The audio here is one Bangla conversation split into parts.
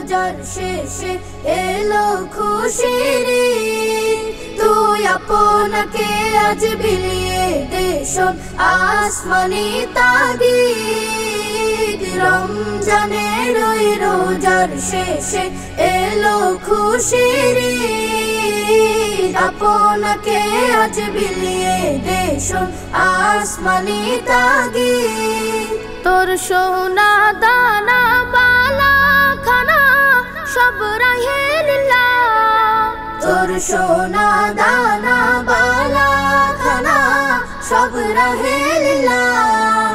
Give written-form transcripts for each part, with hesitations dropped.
রোজার শেষে এলো খুশির ঈদ। তুই আপনাকে আজ বিলিয়ে দে শোন আসমানি তাগিদ। রমজানের ওই রোজার শেষে এলো খুশির ঈদ। আপনাকে আজ বিলিয়ে দে শোন আসমানি তাগিদ। তোর সোনা দানা বালা খানা সব রাহে লিল্লাহ। তোর সোনা দানা বালা খানা সব রাহে লিল্লাহ।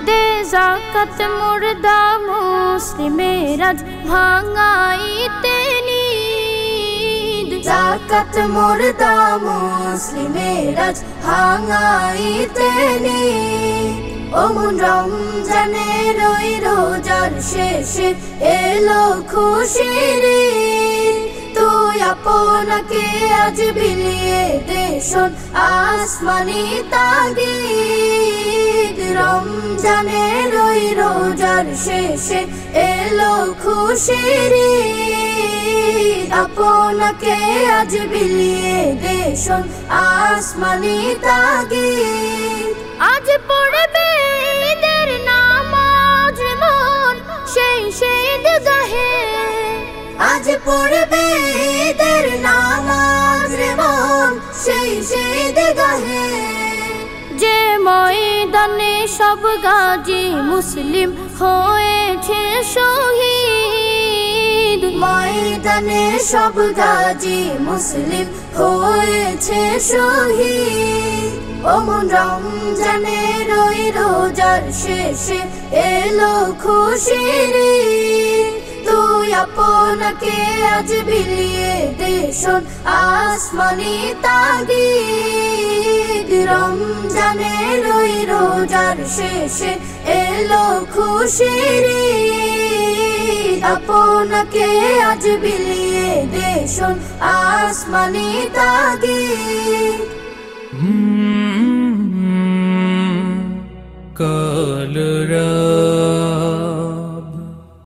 দে যাকাত মুর্দা মুসলিমের আজ ভাঙাইতে নিদ। যাকাত মুর্দা মুসলিমের আজ ভাঙাইতে নিদ। ওমন রমজানের ওই রোজার শেষে এলো খুশির ঈদ। তুই আপনাকে আজ বিলিয়ে দে শোন আসমানি তাগিদ। রমজানের ওই রোজার শেষে এলো খুশির ঈদ। আপনাকে আজ বিলিয়ে দে শোন আসমানি তাগিদ। আজ পড়বে ঈদের নামাজ মন সেই ঈদগাহে। আজ পড়বে ঈদের নামাজ মন সেই ঈদগাহে। যে ময়দানে সব গাজী মুসলিম হয়েছে শহীদ। ময়দানে সব গাজী মুসলিম হয়েছে শহীদ। ওমন রমজানের ওই রোজার শেষে এলো খুশির ঈদ। তুই আপনাকে আজ বিলিয়ে দে শোন আসমানি তাগিদ। রমজানের ওই রোজার শেষে এলো খুশির ঈদ। আপনাকে আজ বিলিয়ে দে শোন আসমানি তাগিদ।